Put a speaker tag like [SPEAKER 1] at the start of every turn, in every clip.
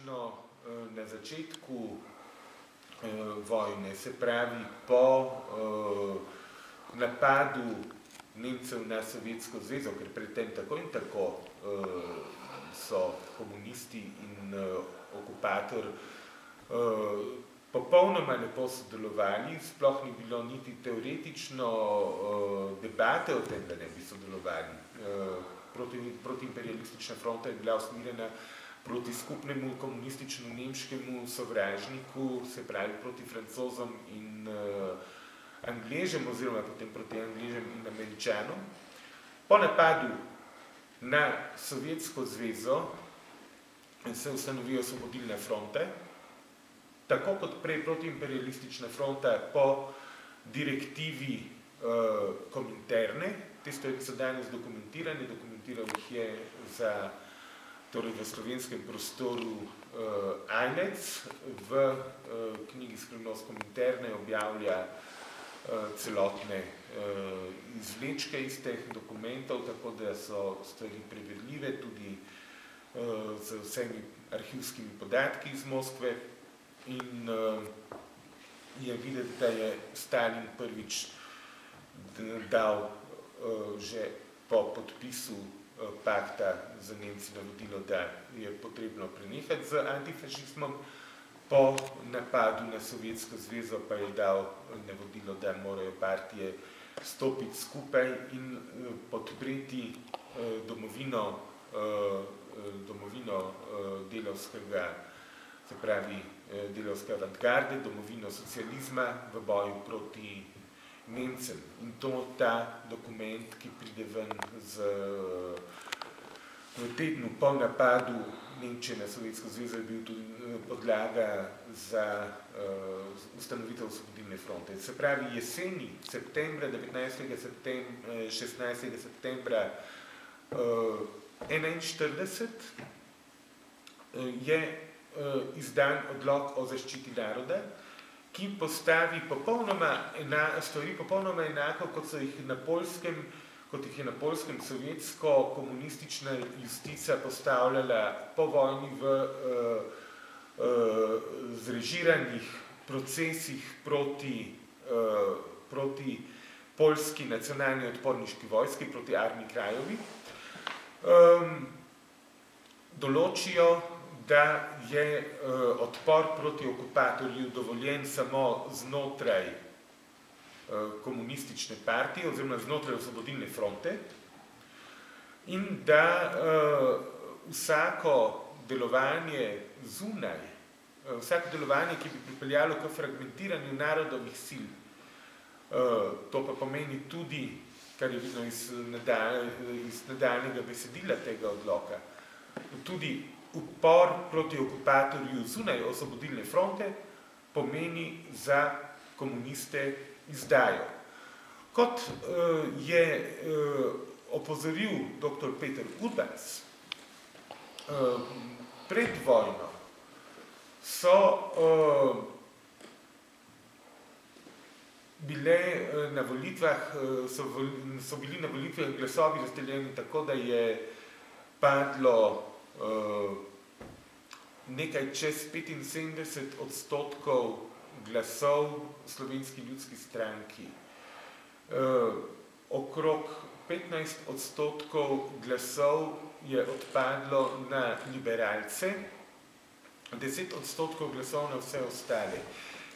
[SPEAKER 1] Na začetku vojne, se pravi po napadu Nemcev na Sovjetsko zvezo, ker predtem tako in tako so komunisti in okupator popolnoma lepo sodelovali, sploh ni bilo niti teoretično debate o tem, da ne bi sodelovali. Protiimperialistična fronta je bila usmerjena proti skupnemu komunističnemu nemškemu sovražniku, se pravi proti Francozom in Angležem, oziroma potem proti Angležem in Američanom. Po napadu na Sovjetsko zvezo se ustanovijo osvobodilne fronte, tako kot prej protiimperialistična fronta po direktivi Kominterne. Te so danes dokumentirane, dokumentiral jih je torej v slovenskem prostoru Ajnec, v knjigi Skrivnost Kominterne objavlja celotne izvlečke iz teh dokumentov, tako da so stvari preverljive tudi z vsemi arhivskimi podatki iz Moskve. In je videti, da je Stalin prvič dal že po podpisu pakta za Nemci navodilo, da je potrebno prenehati z antifašizmom, po napadu na Sovjetsko zvezo pa je dal navodilo, da morajo partije stopiti skupaj in podpreti domovino delavskega, se pravi delavske avantgarde, domovino socializma v boju proti Nemcem. In ta dokument, ki pride ven v tednu po napadu Nemčije na Sovjetsko zvezo, je bil tudi podlaga za ustanovitev osvobodilne fronte. Se pravi, jeseni, septembra, 16. septembra 1941 je izdan odlok o zaščiti naroda, ki postavi stvari popolnoma enako, kot jih je na Poljskem sovjetsko-komunistična justica postavljala po vojni v zrežiranih procesih proti poljski nacionalni odporniški vojski, proti Armiji Krajovi. Določijo, da je odpor proti okupatorju dovoljen samo znotraj komunistične partije oziroma znotraj osvobodilne fronte in da vsako delovanje zunaj, vsako delovanje, ki bi pripeljalo k fragmentiranju narodovih sil, to pa pomeni tudi, kar je vidno iz nadaljnjega besedila tega odloka, tudi upor proti okupatorju zunaj osvobodilne fronte pomeni za komuniste izdajo. Kot je opozoril dr. Peter Urbans, pred vojno so bili na volitvah glasovi razdeljeni tako, da je padlo nekaj čez 75% glasov Slovenski ljudski stranki. Okrog 15% glasov je odpadlo na liberalce, 10% glasov na vse ostale.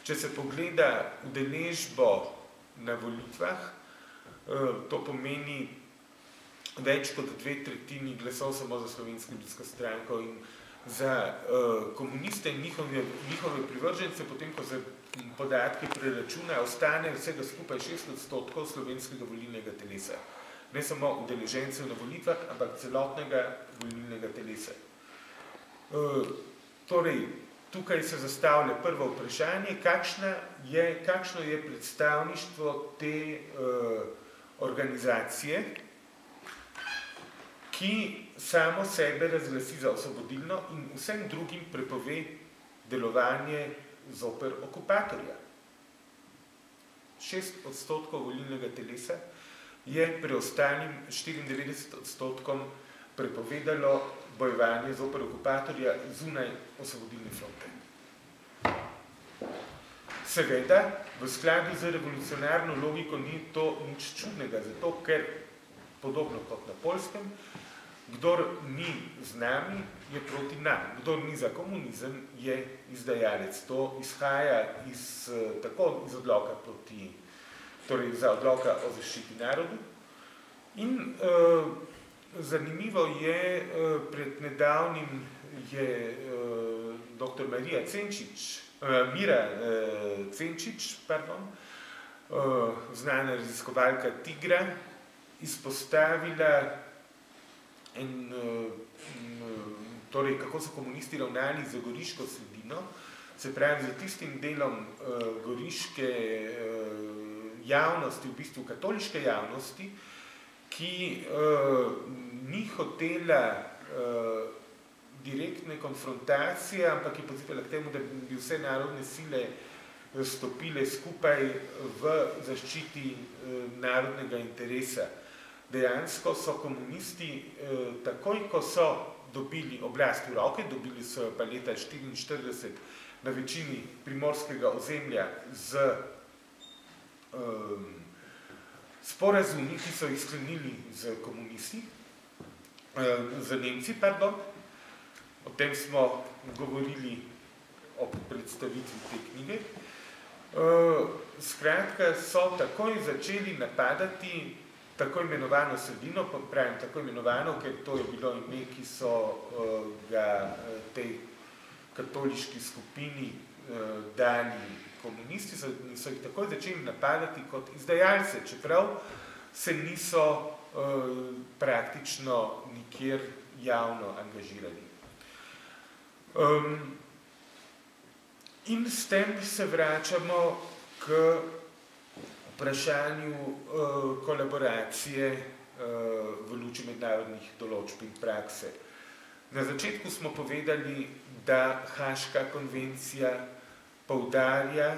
[SPEAKER 1] Če se pogleda udeležbo na volitvah, to pomeni več kot 2/3 glasov samo za Slovensko ljudsko stranko in za komuniste in njihove privržence, potem ko se podatke preračuna, ostane vsega skupaj 6% slovenskega volilnega telesa. Ne samo udeležencev na volitvah, ampak celotnega volilnega telesa. Torej, tukaj se zastavlja prvo vprašanje, kakšno je predstavništvo te organizacije, ki samo sebe razglasi za osvobodilno in vsem drugim prepove delovanje zoper okupatorja. 6% volilnega telesa je preostalim 94% prepovedalo bojevanje zoper okupatorja zunaj osvobodilne fronte. Seveda, v skladu z revolucionarno logiko ni to nič čudnega, zato ker, podobno kot na Poljskem, kdor ni z nami, je proti nam. Kdor ni za komunizem, je izdajalec. To izhaja tako iz odloka torej za odloka o zaščiti narodu. In zanimivo je, pred nedavnim je dr. Mira Cenčič, znana raziskovalka Tigra, izpostavila torej, kako so komunisti ravnali z goriško sredino, se pravi, za tistim delom goriške javnosti, v bistvu katoliške javnosti, ki ni hotela direktne konfrontacije, ampak je pozivala k temu, da bi vse narodne sile stopile skupaj v zaščiti narodnega interesa. Dejansko so komunisti, takoj ko so dobili oblast v roke, dobili so pa leta 1944 na večini primorskega ozemlja z sporazumi, ki so jih sklenili z komunisti, z Nemci, o tem smo govorili ob predstavitvi te knjige. Skratka, so takoj začeli napadati tako imenovano sredino, pravim tako imenovano, ker to je bilo ime, ki so ga tej katoliški skupini dali komunisti, so jih takoj začeli napadati kot izdajalce, čeprav se niso praktično nikjer javno angažirali. In s tem se vračamo k vprašanju kolaboracije v luči mednarodnih določb in prakse. Na začetku smo povedali, da Haška konvencija poudarja,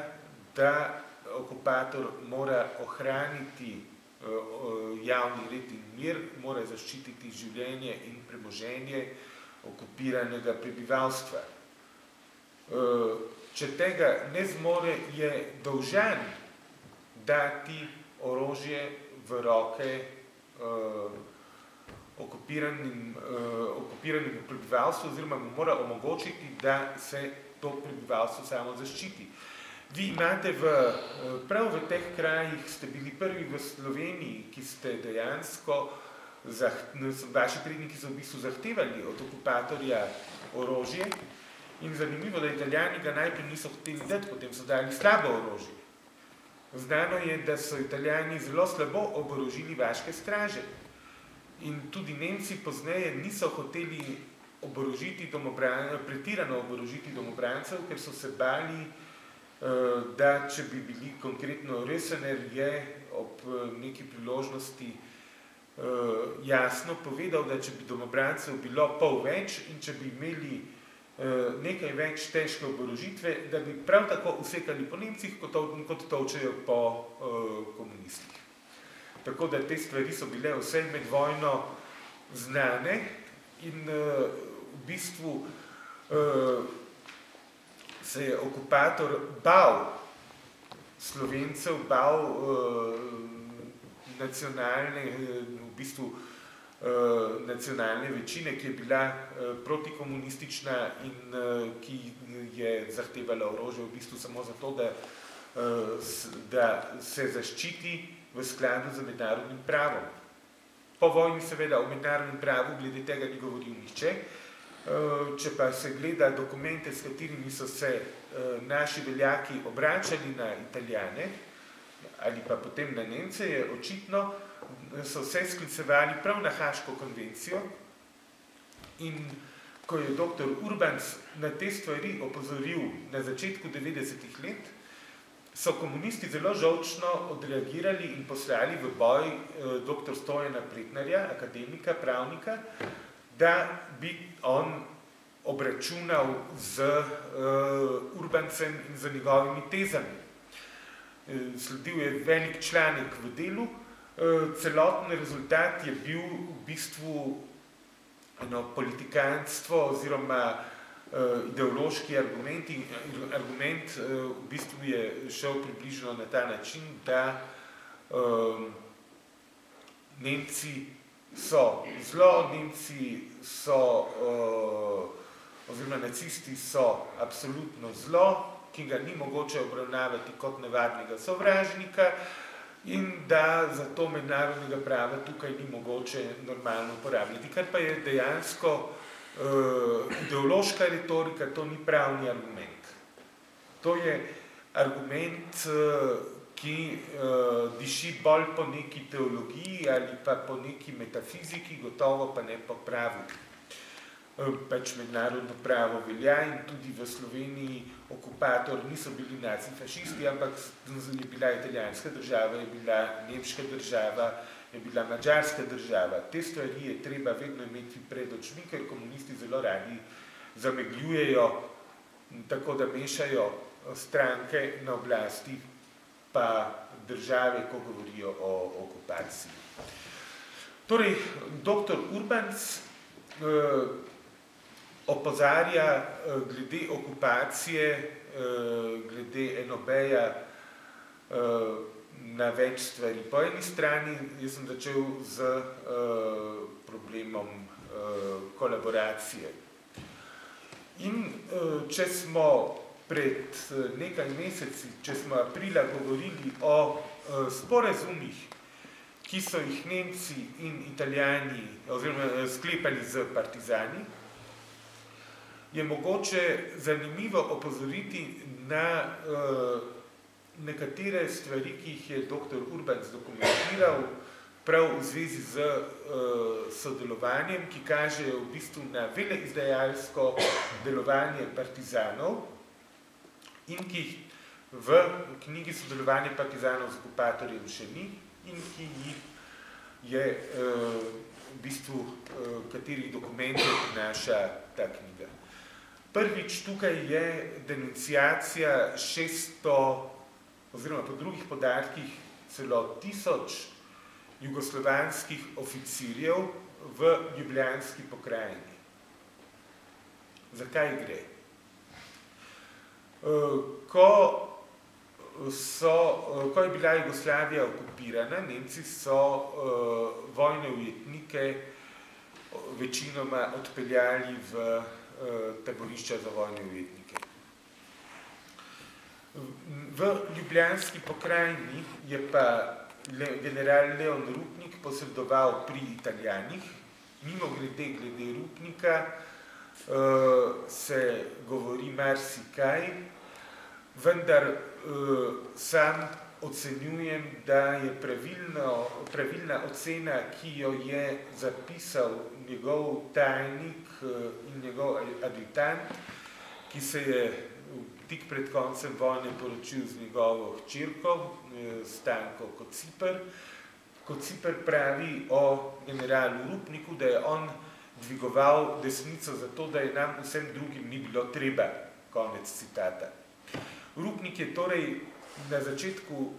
[SPEAKER 1] da okupator mora ohraniti javni red in mir, mora zaščititi življenje in premoženje okupiranega prebivalstva. Če tega ne zmore, je dolžan dati orožje v roke okupiranim prebivalstvu, oziroma mu mora omogočiti, da se to prebivalstvo samo zaščiti. Vi imate prav v teh krajih, ste bili prvi v Sloveniji, ki ste dejansko, vaši predniki so v bistvu zahtevali od okupatorja orožje in zanimivo, da Italijani ga najprej niso hoteli dati, potem so dali slabo orožje. Znano je, da so Italijani zelo slabo oborožili vaške straže in tudi Nemci pozneje niso hoteli pretirano oborožiti domobrancev, ker so se bali, da če bi bili konkretno Rösener je ob neki priložnosti jasno povedal, da če bi domobrancev bilo pol več in če bi imeli nekaj več težke oborožitve, da bi prav tako usekali po Nemcih, kot tolčejo po komunistih. Tako da te stvari so bile vse med vojno znane in v bistvu se je okupator bal Slovencev, bal nacionalne večine, ki je bila protikomunistična in ki je zahtevala orožje v bistvu samo zato, da se zaščiti v skladu z mednarodnim pravom. Po vojni seveda o mednarodnem pravu glede tega ni govoril nihče. Če pa se gleda dokumente, s katerimi so se naši veljaki obračali na Italijane ali pa potem na Nemce, je očitno, so se sklicevali prav na Haško konvencijo in ko je dr. Urbans na te stvari opozoril na začetku 90-ih let, so komunisti zelo žolčno odreagirali in poslali v boj dr. Stojana Pretnarja, akademika, pravnika, da bi on obračunal z Urbancem in z njegovimi tezami. Sledil je velik članek v Delu, celoten rezultat je bil v bistvu eno politikanstvo oziroma ideološki argument v bistvu je šel približno na ta način, da Nemci so zlo, Nemci so, oziroma nacisti so absolutno zlo, ki ga ni mogoče obravnavati kot navadnega sovražnika in da zato mednarodnega prava tukaj ni mogoče normalno uporabljati. Kar pa je dejansko ideološka retorika, to ni pravni argument. To je argument, ki diši bolj po neki teologiji ali pa po neki metafiziki, gotovo pa ne po pravu. Pač mednarodno pravo velja in tudi v Sloveniji okupator niso bili nacifašisti, ampak je bila italijanska država, je bila nemška država, je bila madžarska država. Te stvari je treba vedno imeti pred očmi, ker komunisti zelo radi zamegljujejo, tako da mešajo stranke na oblasti pa države, ko govorijo o okupaciji. Torej, dr. Urbans opozarja glede okupacije, glede NOB-ja na več stvari. Po eni strani jaz sem začel z problemom kolaboracije. In če smo pred nekaj meseci, če smo aprila govorili o sporazumih, ki so jih Nemci in Italijani oziroma sklepali z partizani, je mogoče zanimivo opozoriti na nekatere stvari, ki jih je dr. Urbans dokumentiral prav v zvezi z sodelovanjem, ki kažejo v bistvu na veleizdajalsko delovanje partizanov in ki jih v knjigi Sodelovanje partizanov z okupatorjem še ni in ki jih je v bistvu katerih dokumentov prinaša ta knjiga. Prvič tukaj je denunciacija 600, oziroma po drugih podatkih celo 1000 jugoslovanskih oficirjev v Ljubljanski pokrajini. Zakaj gre? Ko je bila Jugoslavija okupirana, Nemci so vojne ujetnike večinoma odpeljali v taborišča za vojne ujetnike. V Ljubljanski pokrajini je pa general Leon Rupnik posredoval pri Italijanih. Mimogrede glede Rupnika se govori marsikaj, vendar sam ocenjujem, da je pravilna ocena, ki jo je zapisal njegov tajnik in njegov adjutant, ki se je tik pred koncem vojne poročil z njegovo hčerko, Stanko Kociper. Kociper pravi o generalu Rupniku, da je on dvigoval desnico zato, da je nam vsem drugim ni bilo treba. Konec citata. Rupnik je torej na začetku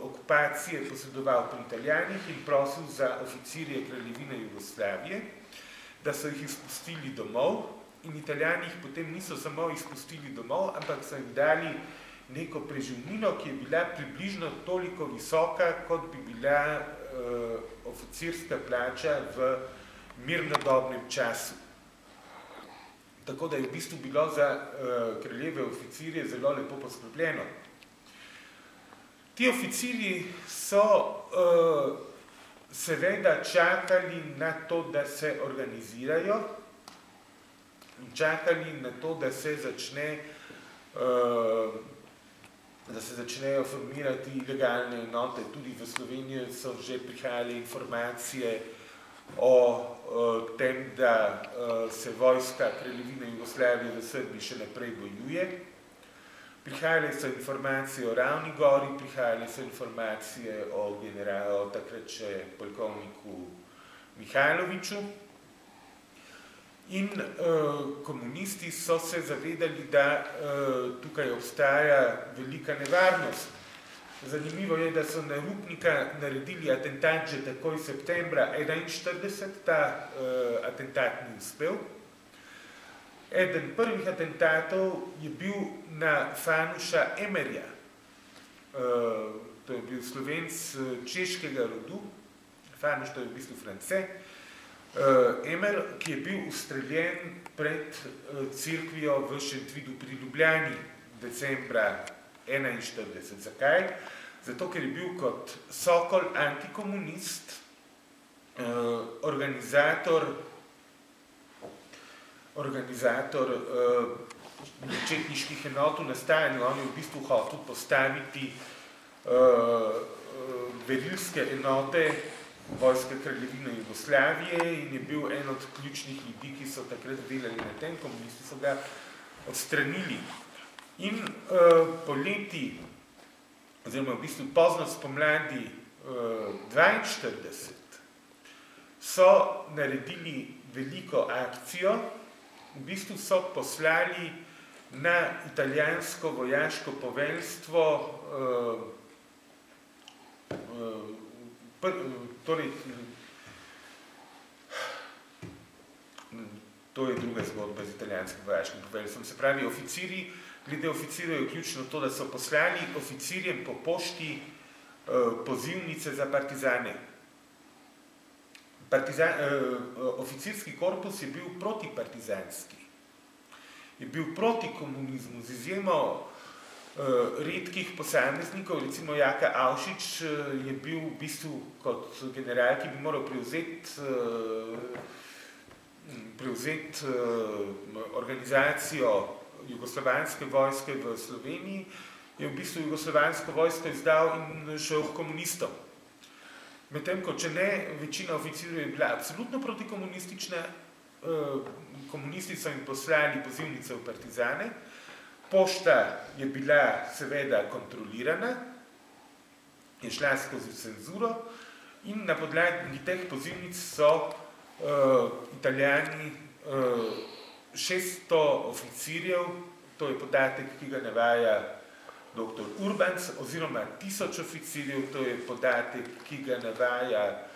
[SPEAKER 1] okupacije posredoval pri Italijanih in prosil za oficirje Kraljevine Jugoslavije, da so jih izpustili domov in Italijani jih potem niso samo izpustili domov, ampak so jim dali neko preživnino, ki je bila približno toliko visoka, kot bi bila oficirska plača v mirnodobnem času. Tako da je v bistvu bilo za kraljeve oficirje zelo lepo poskrbljeno. Ti oficirji so seveda čakali na to, da se organizirajo, čakali na to, da se začnejo formirati ilegalne enote. Tudi v Slovenijo so že prihajale informacije o tem, da se vojska Kraljevine Jugoslavije v Srbiji še naprej bojuje. Prihajale so informacije o Ravni gori, prihajale so informacije o generalu, takrat še polkovniku Mihajloviću. In komunisti so se zavedali, da tukaj obstaja velika nevarnost, Zanimivo je, da so na Rupnika naredili atentat že takoj septembra 1941, ta atentat ni uspel. Eden prvih atentatov je bil na Fanuša Emerja. To je bil Slovenc češkega rodu, Fanuš, to je v bistvu France. Emer, ki je bil ustreljen pred cerkvijo v Šentvidu pri Ljubljani decembra 1941. Zakaj? Zato, ker je bil kot Sokol antikomunist, organizator četniških enot v nastajanju. On je v bistvu hotel postaviti verilske enote Vojske kraljevine Jugoslavije in je bil en od ključnih ljudi, ki so takrat delali na tem, komunisti so ga odstranili. In poleti, oziroma v bistvu pozno spomladi 1942, so naredili veliko akcijo, v bistvu so poslali na italijansko vojaško poveljstvo, torej, to je druga zgodba z italijanskim vojaškim poveljstvom. Se pravi, oficiri, glede oficirjev je ključno to, da so poslali oficirjem po pošti pozivnice za partizane. Oficirski korpus je bil protipartizanski. Je bil proti komunizmu, z izjemo redkih posameznikov, recimo Jaka Avšič je bil v bistvu kot general, ki bi moral prevzeti organizacijo jugoslovanske vojske v Sloveniji, je v bistvu jugoslovansko vojsko izdal in šel k komunistom. Medtem, ko če ne, večina oficirjev je bila absolutno protikomunistična, komunisti so jim poslali pozivnice v partizane, pošta je bila seveda kontrolirana, je šla skozi cenzuro in na podlagi teh pozivnic so Italijani 600 oficirjev, to je podatek, ki ga navaja dr. Urbanc, oziroma 1000 oficirjev, to je podatek, ki ga navaja,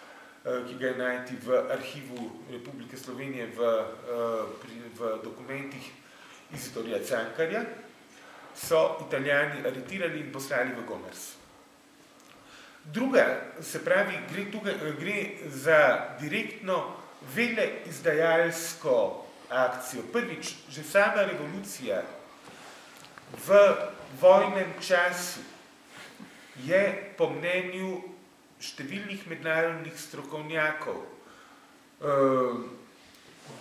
[SPEAKER 1] ki ga je najti v arhivu Republike Slovenije v dokumentih Izidorja Cankarja, so Italijani aretirali in poslali v Gomers. Druga, se pravi, gre za direktno veleizdajalsko akcijo. Prvič, že sama revolucija v vojnem času je po mnenju številnih mednarodnih strokovnjakov,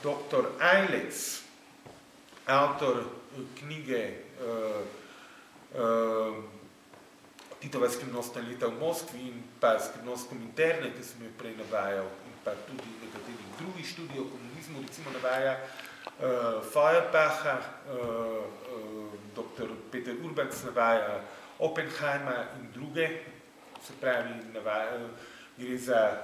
[SPEAKER 1] dr. Ajlec, avtor knjige Titova skrivnostna leta v Moskvi in pa Skrivnostkom interne, ki sem jo prej navajal, in pa tudi nekaterih drugih študij o komunizmu, recimo navaja Feuerbacha, dr. Peter Urbanc navaja Oppenheima in druge, se pravi, gre za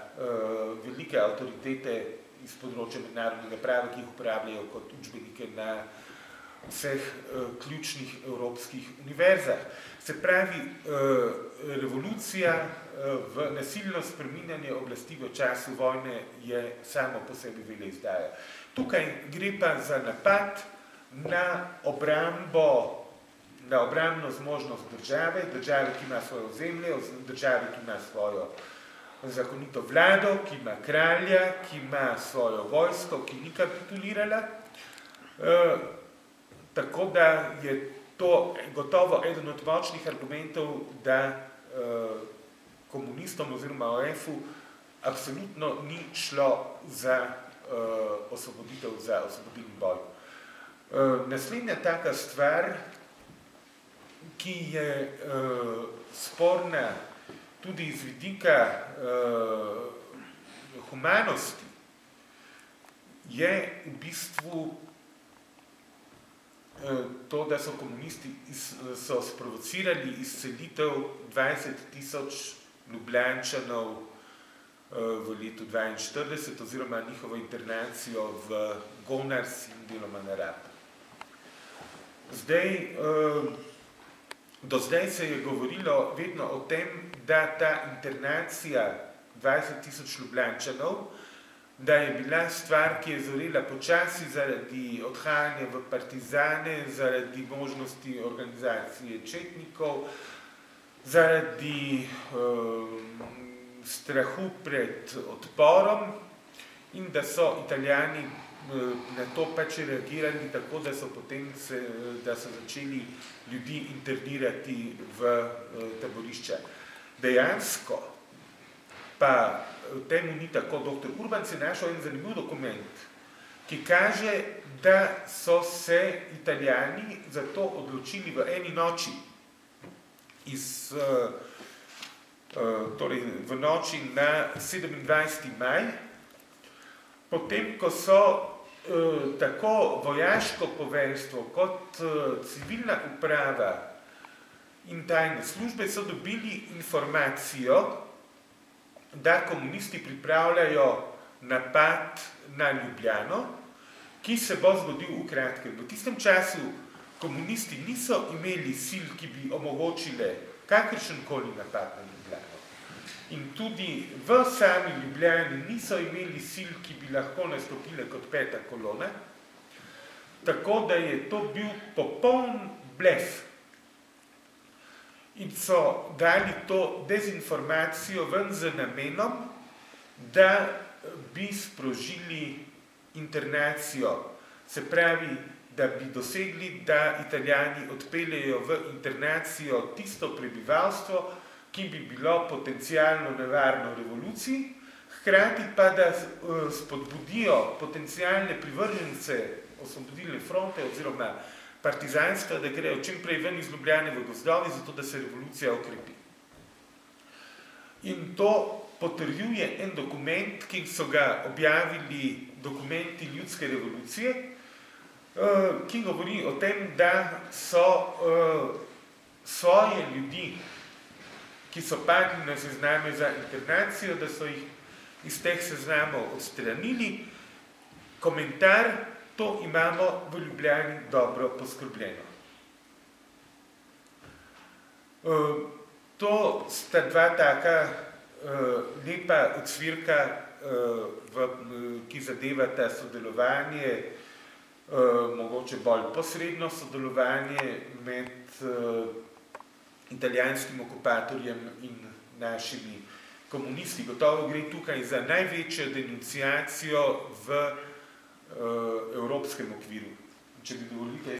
[SPEAKER 1] velike avtoritete iz področja mednarodnega prava, ki jih uporabljajo kot učbenike na vseh ključnih evropskih univerzah. Se pravi, revolucija v nasilno spreminjanje oblasti v času vojne je samo po sebi veleizdaja. Tukaj gre pa za napad na obrambno zmožnost države, ki ima svoje ozemlje, države, ki ima svojo zakonito vlado, ki ima kralja, ki ima svojo vojsko, ki ni kapitulirala. Tako da je to gotovo eden od močnih argumentov, da komunistom oziroma OF-u absolutno ni šlo za osvoboditev, za osvobodilni boj. Naslednja taka stvar, ki je sporna tudi iz vidika humanosti, je v bistvu to, da so komunisti sprovocirali izselitev 20.000 Ljubljančanov v letu 1942 oziroma njihovo internacijo v Gonars in deloma na Rab. Zdaj, do zdaj se je govorilo vedno o tem, da ta internacija 20.000 Ljubljančanov, da je bila stvar, ki je zorela počasi zaradi odhajanja v partizane, zaradi možnosti organizacije četnikov, zaradi strahu pred odporom in da so Italijani na to pač reagirali tako, da so potem začeli ljudi internirati v taborišča. Dejansko pa temu ni tako. Dr. Urbanc je našel en zanimiv dokument, ki kaže, da so se Italijani za to odločili v eni noči, torej v noči na 27. maj, potem, ko so tako vojaško poveljstvo kot civilna uprava in tajne službe so dobili informacijo, da komunisti pripravljajo napad na Ljubljano, ki se bo zgodil v kratkem. V tistem času komunisti niso imeli sil, ki bi omogočile kakršenkoli napad na Ljubljano. In tudi v sami Ljubljani niso imeli sil, ki bi lahko nastopile kot peta kolona, tako da je to bil popoln blef. In so dali to dezinformacijo ven z namenom, da bi sprožili internacijo. Se pravi, da bi dosegli, da Italijani odpeljejo v internacijo tisto prebivalstvo, ki bi bilo potencialno nevarno revoluciji, hkrati pa da spodbudijo potencialne privržence Osvobodilne fronte oziroma partizanstva, da grejo čim prej ven iz Ljubljane v gozdovi, zato da se revolucija okrepi. In to potrjuje en dokument, ki so ga objavili Dokumenti ljudske revolucije, ki govori o tem, da so svoje ljudi, ki so padli na sezname za internacijo, da so jih iz teh seznamov odstranili. Komentar: to imamo v Ljubljani dobro poskrbljeno. To sta dva taka lepa ocvirka, ki zadevata sodelovanje, mogoče bolj posredno sodelovanje med italijanskim okupatorjem in našimi komunisti. Gotovo gre tukaj za največjo denunciacijo v evropskem okviru. Če bi dovolite,